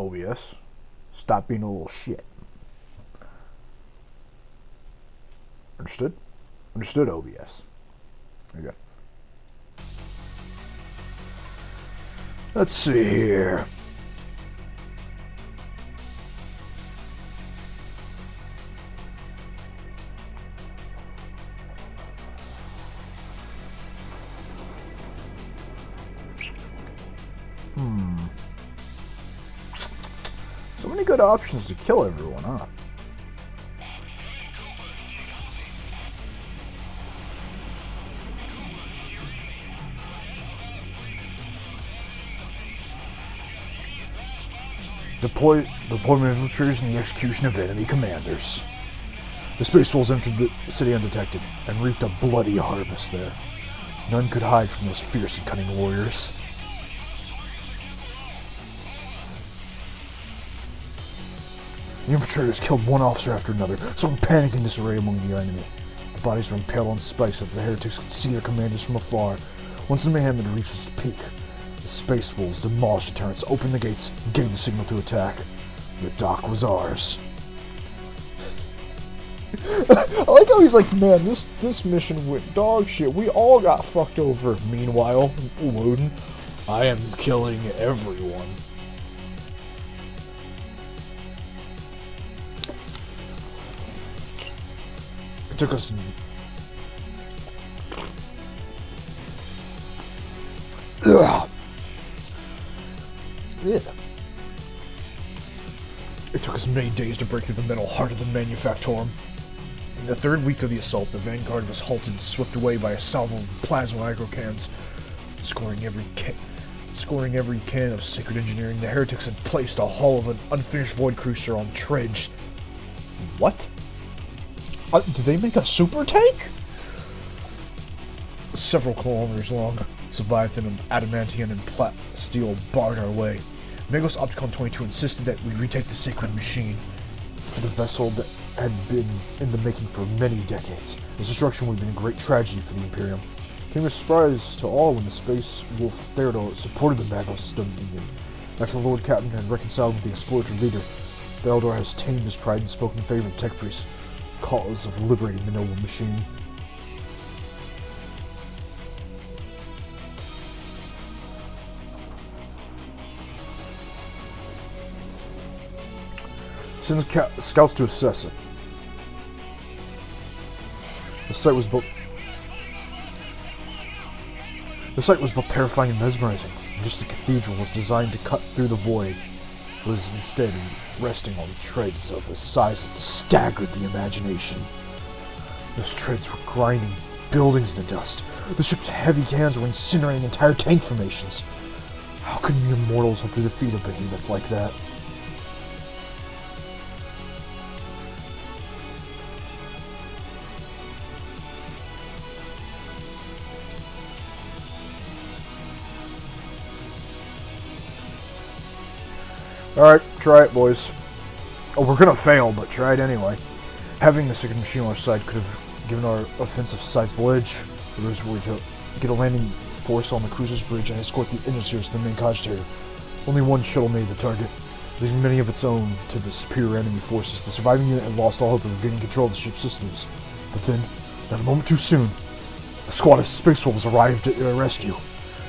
OBS, stop being a little shit. Understood? Understood, OBS. Very good. Let's see here. So many good options to kill everyone, huh? Deployment of infiltrators and the execution of enemy commanders. The Space Wolves entered the city undetected and reaped a bloody harvest there. None could hide from those fierce and cunning warriors. The infiltrators killed one officer after another, sowing panic and disarray among the enemy. The bodies were impaled on spikes so that the heretics could see their commanders from afar. Once the mayhem had reached its peak, the Space Wolves demolished the turrets, opened the gates, and gave the signal to attack. The dock was ours. I like how he's like, man, this mission went dog shit. We all got fucked over. Meanwhile, Woden, I am killing everyone. It took us... Ugh. Yeah. It took us many days to break through the metal heart of the Manufactorum. In the third week of the assault, the vanguard was halted and swept away by a salvo of plasma aggro cans. Scoring every can of sacred engineering, the heretics had placed a hull of an unfinished void cruiser on Tredge. What? Did they make a super tank? Several kilometers long, Leviathan and Adamantium and steel barred our way. Magos Opticon 22 insisted that we retake the sacred machine. For the vessel that had been in the making for many decades, its destruction would have been a great tragedy for the Imperium. It came as a surprise to all when the Space Wolf Theodore supported the Magos Dominion. After the Lord Captain had reconciled with the exploiter leader, Theodore has tamed his pride and spoken in favor of the Tech Priest, cause of liberating the noble machine. Sends scouts to assess it. The site was both terrifying and mesmerizing. Just the cathedral was designed to cut through the void. It was instead resting on treads of a size that staggered the imagination. Those treads were grinding buildings in the dust. The ship's heavy cans were incinerating entire tank formations. How could mere mortals hope to defeat a behemoth like that? Alright, try it, boys. Oh, we're gonna fail, but try it anyway. Having the second machine on our side could have given our offensive sizable edge. The rest were to get a landing force on the cruiser's bridge and escort the initiators to the main cogitator. Only one shuttle made the target, leaving many of its own to the superior enemy forces. The surviving unit had lost all hope of gaining control of the ship's systems. But then, not a moment too soon, a squad of Space Wolves arrived at their rescue.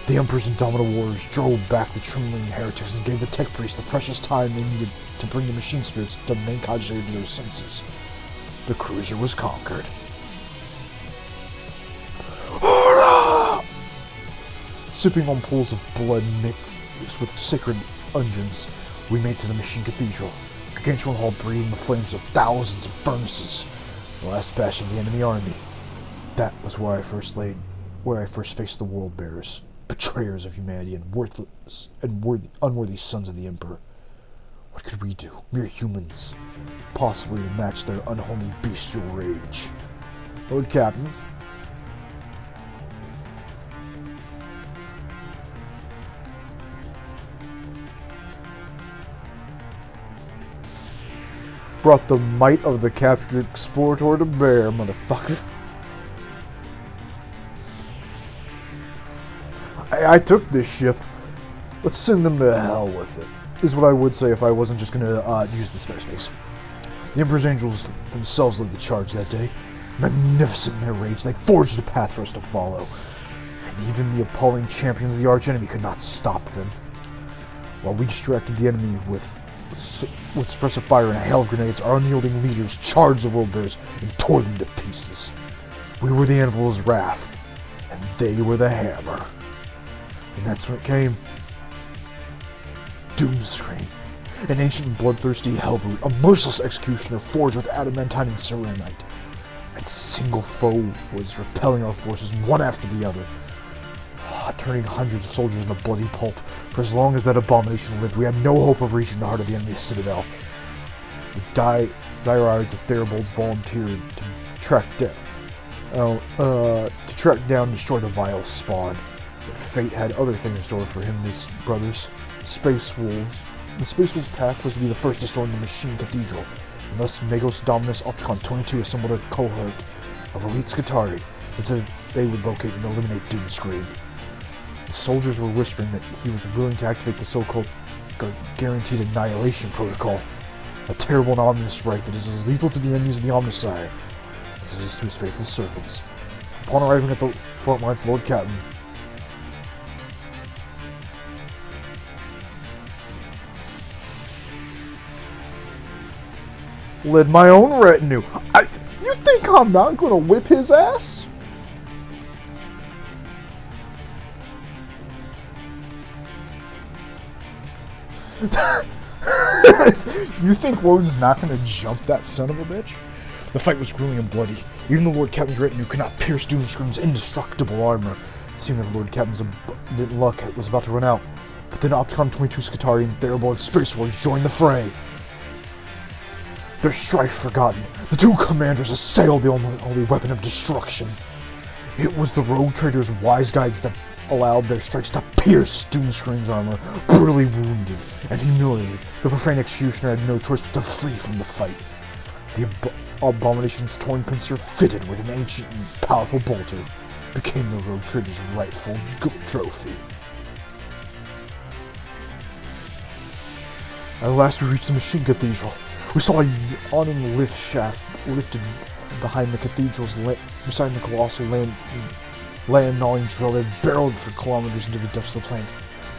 The Emperor's indomitable warriors drove back the trembling heretics and gave the Tech Priest the precious time they needed to bring the machine spirits to the main cogitator to their senses. The cruiser was conquered. Sipping on pools of blood mixed with sacred unguents, we made to the machine cathedral. Gargantuan hall breathing the flames of thousands of furnaces. The last bastion of the enemy army. That was where I first faced the world bearers. Betrayers of humanity and worthless and unworthy sons of the Emperor. What could we do, mere humans, possibly to match their unholy bestial rage? Lord Captain. Brought the might of the captured explorator to bear, motherfucker. I took this ship. Let's send them to hell with it. is what I would say if I wasn't just going to use the spare space. The Emperor's Angels themselves led the charge that day. Magnificent in their rage, they forged a path for us to follow. And even the appalling champions of the archenemy could not stop them. While we distracted the enemy with suppressive fire and a hail of grenades, our unyielding leaders charged the World Bears and tore them to pieces. We were the Anvil's wrath, and they were the hammer. And that's when it came. Doomscream, an ancient and bloodthirsty hellbrute, a merciless executioner forged with adamantine and ceramite. That single foe was repelling our forces one after the other, turning hundreds of soldiers into bloody pulp. For as long as that abomination lived, we had no hope of reaching the heart of the enemy's citadel. The Dryades of Theribolds volunteered to track down and destroy the vile spawn. But fate had other things in store for him and his brothers, Space Wolves. The Space Wolves pack was to be the first to storm the Machine Cathedral, and thus Magos Dominus Opticon 22 assembled a cohort of elite Skitarii, and said they would locate and eliminate Doomscream. The soldiers were whispering that he was willing to activate the so-called Guaranteed Annihilation Protocol, a terrible and ominous rite that is as lethal to the enemies of the Omnissiah as it is to his faithful servants. Upon arriving at the front lines, Lord Captain led my own retinue. You think I'm not gonna whip his ass? You think Woden's not gonna jump that son of a bitch? The fight was grueling and bloody. Even the Lord Captain's retinue could not pierce Doomscream's indestructible armor. It seemed that the Lord Captain's luck was about to run out. But then Opticon 22 Skitarii and Theribold Space Warriors joined the fray. Their strife forgotten, the two commanders assailed the only weapon of destruction. It was the rogue traders' wise guides that allowed their strikes to pierce Doomscream's armor. Brutally wounded and humiliated, the profane executioner had no choice but to flee from the fight. The abomination's torn pincer, fitted with an ancient and powerful bolter, became the rogue traders' rightful trophy. At last we reached the Machine Cathedral. We saw a yawning lift shaft lifted behind the cathedral's beside the colossal land-gnawing drill that barreled for kilometers into the depths of the planet.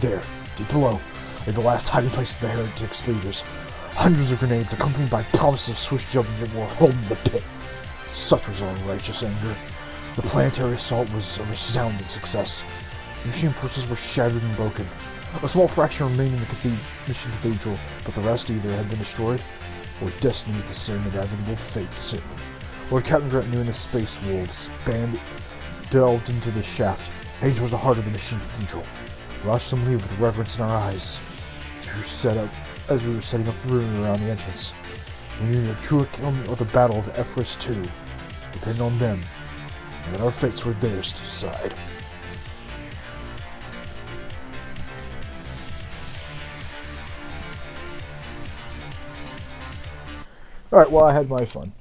There, deep below, lay the last hiding place of the heretics' leaders. Hundreds of grenades, accompanied by promises of swift judgment, were hurled in the pit. Such was our righteous anger. The planetary assault was a resounding success. The machine forces were shattered and broken. A small fraction remained in the Machine Cathedral, but the rest either had been destroyed or destined with the same inevitable fate soon. Lord Captain's retinue and the Space Wolves delved into the shaft, heading towards the heart of the Machine Cathedral. We watched them leave with reverence in our eyes as we were setting up ruin around the entrance. We knew the true outcome of the Battle of Ephraim II depended on them, and that our fates were theirs to decide. Alright, well, I had my fun.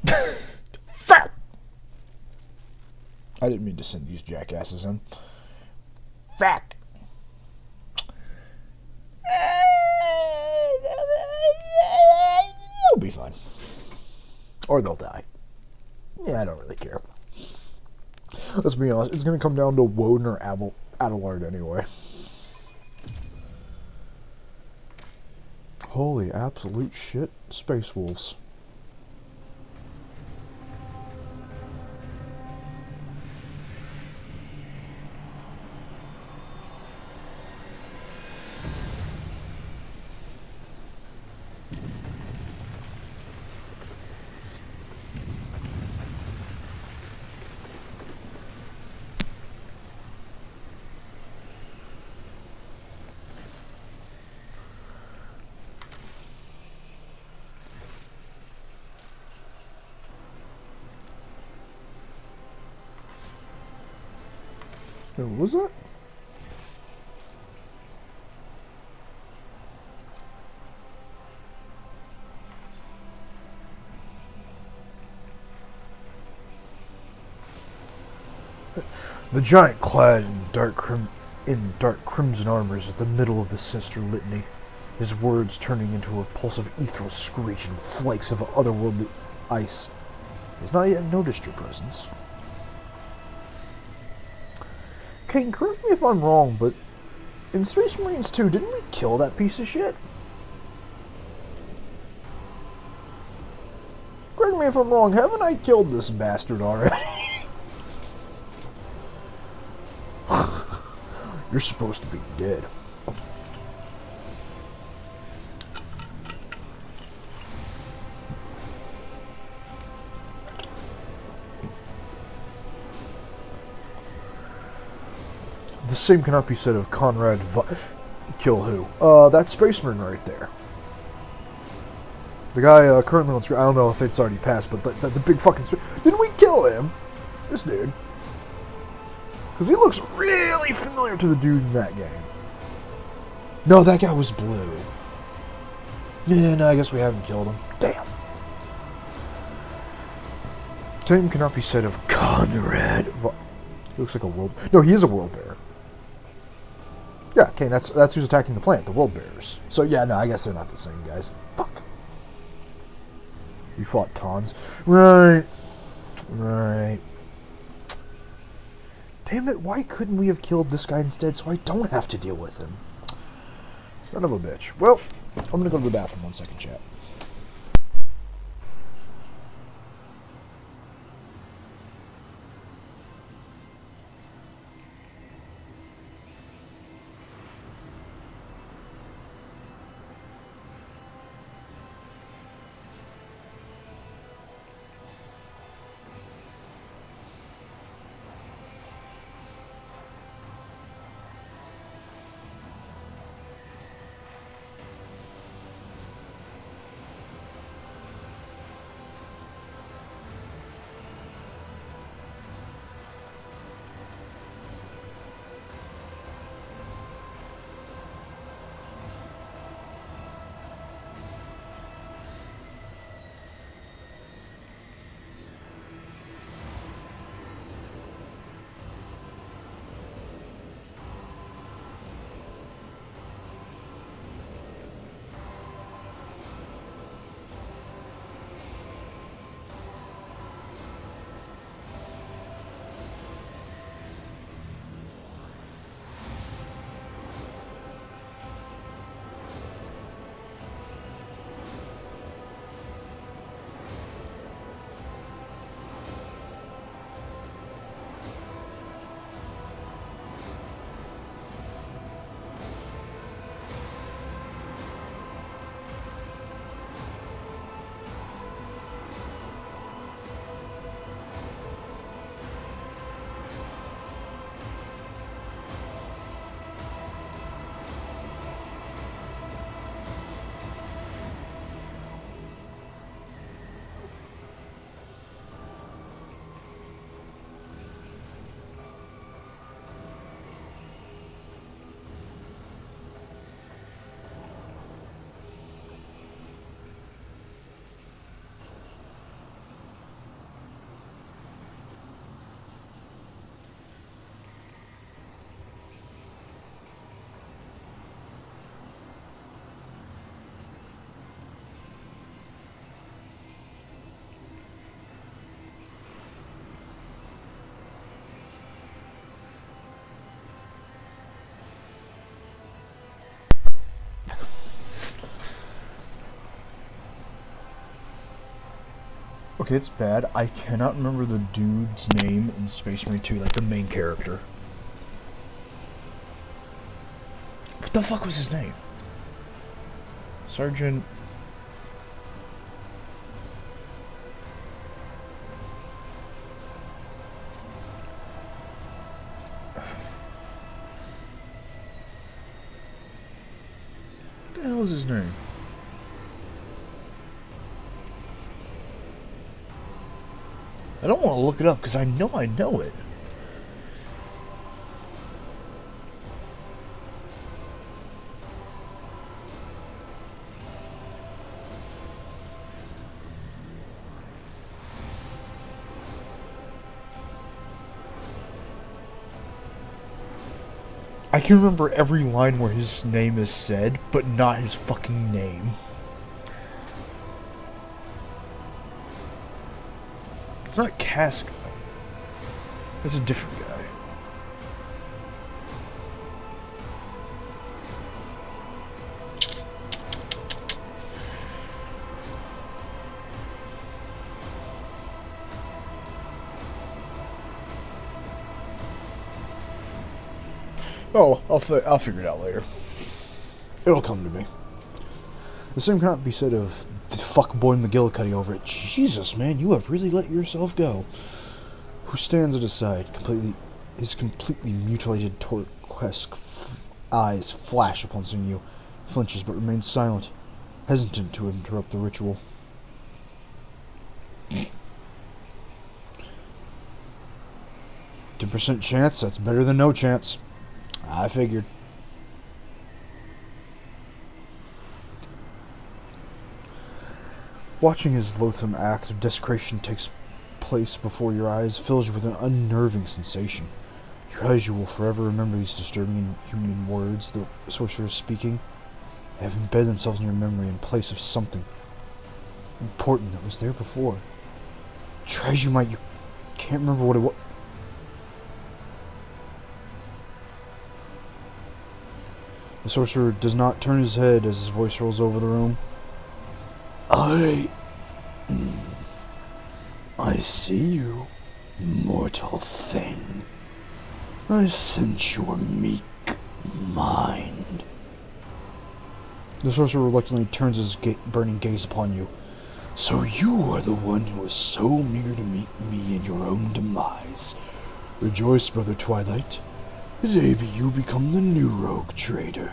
Fuck! I didn't mean to send these jackasses in. Fuck! They'll be fine. Or they'll die. Yeah, I don't really care. Let's be honest, it's gonna come down to Woden or Adelard anyway. Holy absolute shit, Space Wolves. What was that? The giant clad in dark crimson armor is at the middle of the sinister litany. his words turning into a repulsive ethereal screech and flakes of otherworldly ice. He has not yet noticed your presence. Kane, correct me if I'm wrong, but in Space Marines 2, didn't we kill that piece of shit? Correct me if I'm wrong, haven't I killed this bastard already? You're supposed to be dead. The same cannot be said of Conrad Kill who? That Space Marine right there. The guy currently on screen, I don't know if it's already passed, but the big fucking... Didn't we kill him? This dude. Because he looks really familiar to the dude in that game. No, that guy was blue. Yeah, no, I guess we haven't killed him. Damn. Same cannot be said of Conrad. He looks like a world... No, he is a world bearer. Yeah, okay, that's who's attacking the planet, the world bearers. So yeah, no, I guess they're not the same guys. Fuck. We fought Tons. Right. Damn it, why couldn't we have killed this guy instead so I don't have to deal with him? Son of a bitch. Well, I'm gonna go to the bathroom 1 second, chat. Okay, it's bad. I cannot remember the dude's name in Space Marine 2, like the main character. What the fuck was his name? Sergeant... What the hell is his name? I don't want to look it up because I know it. I can remember every line where his name is said, but not his fucking name. It's not Casca. It's a different guy. Oh, I'll figure it out later. It'll come to me. The same cannot be said of the fuckboy McGillicuddy over it. Jesus, man, you have really let yourself go. Who stands at his side, his completely mutilated turquesque eyes flash upon seeing you, flinches but remains silent, hesitant to interrupt the ritual. 10% chance, that's better than no chance. I figured. Watching his loathsome act of desecration takes place before your eyes fills you with an unnerving sensation. Your eyes, you will forever remember these disturbing and inhuman words the sorcerer is speaking. They have embedded themselves in your memory in place of something important that was there before. Try as you might, you can't remember what it was. The sorcerer does not turn his head as his voice rolls over the room. I see you, mortal thing. I sense your meek mind. The sorcerer reluctantly turns his burning gaze upon you. So you are the one who was so eager to meet me in your own demise. Rejoice, Brother Twilight. Maybe you become the new rogue trader.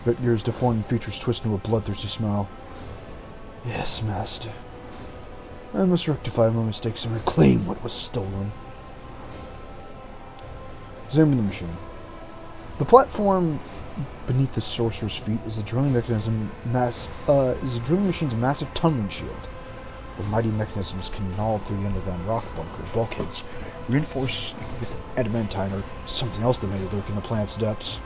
Redgear's deformed features twist into a bloodthirsty smile. Yes, Master. I must rectify my mistakes and reclaim what was stolen. Examine the machine. The platform beneath the sorcerer's feet is the drilling machine's massive tunneling shield. The mighty mechanisms can gnaw through the underground rock bunker bulkheads, reinforced with adamantine or something else that may lurk in the planet's depths.